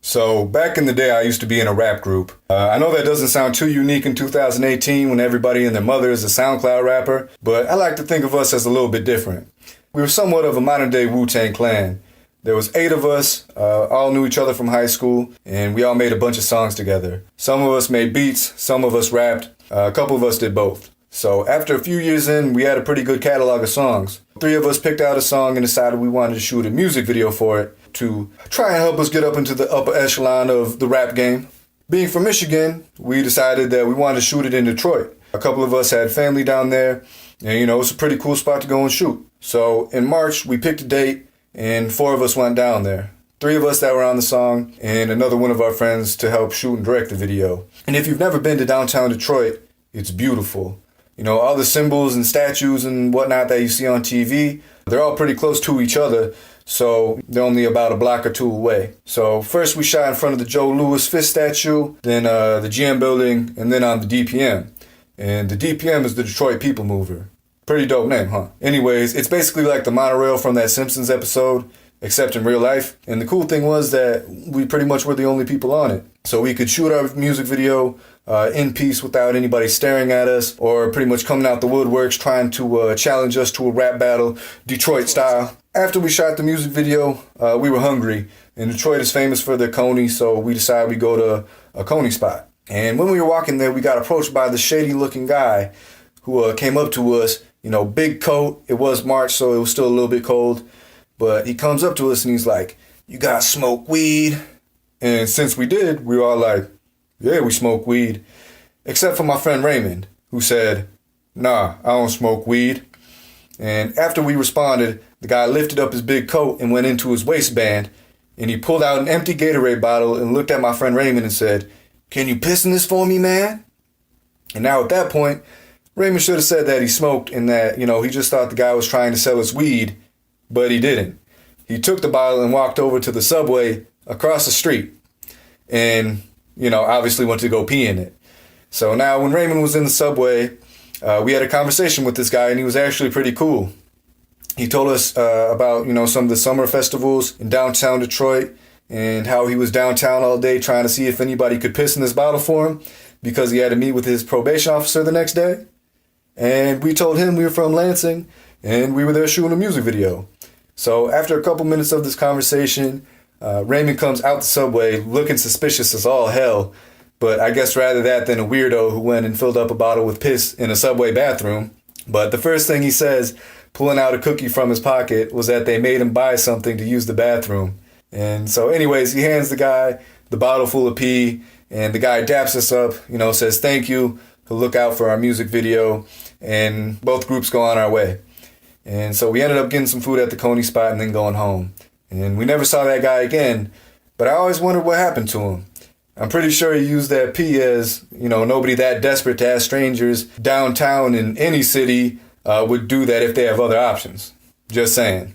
So, back in the day, I used to be in a rap group. I know that doesn't sound too unique in 2018 when everybody and their mother is a SoundCloud rapper, but I like to think of us as a little bit different. We were somewhat of a modern-day Wu-Tang Clan. There was 8 of us, all knew each other from high school, and we all made a bunch of songs together. Some of us made beats, some of us rapped, a couple of us did both. So after a few years in, we had a pretty good catalog of songs. 3 of us picked out a song and decided we wanted to shoot a music video for it to try and help us get up into the upper echelon of the rap game. Being from Michigan, we decided that we wanted to shoot it in Detroit. A couple of us had family down there, and it's a pretty cool spot to go and shoot. So in March, we picked a date, and 4 of us went down there. 3 of us that were on the song, and another one of our friends to help shoot and direct the video. And if you've never been to downtown Detroit, it's beautiful. All the symbols and statues and whatnot that you see on TV, they're all pretty close to each other, so they're only about a block or 2 away. So first we shot in front of the Joe Louis Fist statue, then the GM building, and then on the DPM. And the DPM is the Detroit People Mover. Pretty dope name, huh? Anyways, it's basically like the monorail from that Simpsons episode, except in real life. And the cool thing was that we pretty much were the only people on it. So we could shoot our music video in peace without anybody staring at us or pretty much coming out the woodworks trying to challenge us to a rap battle, Detroit style. After we shot the music video, we were hungry. And Detroit is famous for their coney, so we decided we'd go to a coney spot. And when we were walking there, we got approached by this shady-looking guy who came up to us, big coat. It was March, so it was still a little bit cold. But he comes up to us and he's like, "You guys smoke weed?" And since we did, we were all like, "Yeah, we smoke weed." Except for my friend Raymond, who said, "Nah, I don't smoke weed." And after we responded, the guy lifted up his big coat and went into his waistband, and he pulled out an empty Gatorade bottle and looked at my friend Raymond and said, "Can you piss in this for me, man?" And now at that point, Raymond should have said that he smoked and that, he just thought the guy was trying to sell us weed, but he didn't. He took the bottle and walked over to the Subway across the street and, obviously went to go pee in it. So now when Raymond was in the Subway, we had a conversation with this guy and he was actually pretty cool. He told us about, some of the summer festivals in downtown Detroit and how he was downtown all day trying to see if anybody could piss in this bottle for him because he had to meet with his probation officer the next day. And we told him we were from Lansing and we were there shooting a music video. So after a couple minutes of this conversation, Raymond comes out the Subway looking suspicious as all hell, but I guess rather that than a weirdo who went and filled up a bottle with piss in a Subway bathroom. But the first thing he says, pulling out a cookie from his pocket, was that they made him buy something to use the bathroom. And so anyways, he hands the guy the bottle full of pee, and the guy daps us up, says thank you, he'll look out for our music video, and both groups go on our way. And so we ended up getting some food at the Coney spot and then going home. And we never saw that guy again, but I always wondered what happened to him. I'm pretty sure he used that pee as, nobody that desperate to ask strangers downtown in any city would do that if they have other options. Just saying.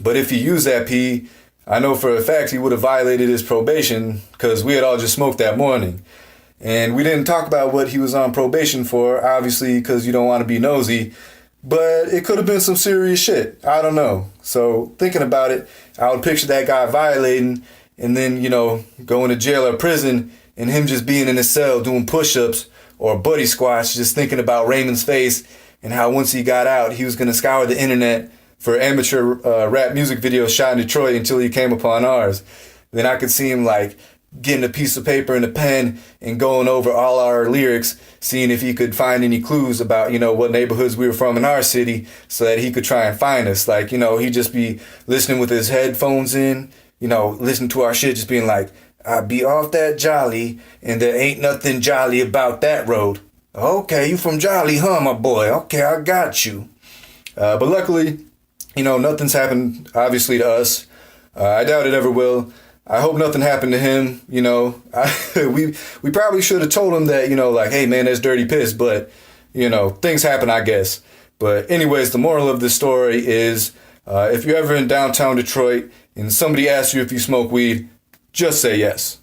But if he used that pee, I know for a fact he would have violated his probation because we had all just smoked that morning. And we didn't talk about what he was on probation for, obviously, because you don't want to be nosy. But it could have been some serious shit. I don't know. So thinking about it, I would picture that guy violating and then, going to jail or prison and him just being in his cell doing push-ups or buddy squats, just thinking about Raymond's face and how once he got out, he was going to scour the internet for amateur rap music videos shot in Detroit until he came upon ours. Then I could see him getting a piece of paper and a pen and going over all our lyrics, seeing if he could find any clues about, what neighborhoods we were from in our city so that he could try and find us. He'd just be listening with his headphones in, listening to our shit, just being like, "I be off that Jolly and there ain't nothing jolly about that road." "Okay, you from Jolly, huh, my boy? Okay, I got you." But luckily, nothing's happened, obviously, to us. I doubt it ever will. I hope nothing happened to him, we probably should have told him that, "Hey man, that's dirty piss," but, things happen, I guess. But anyways, the moral of this story is, if you're ever in downtown Detroit and somebody asks you if you smoke weed, just say yes.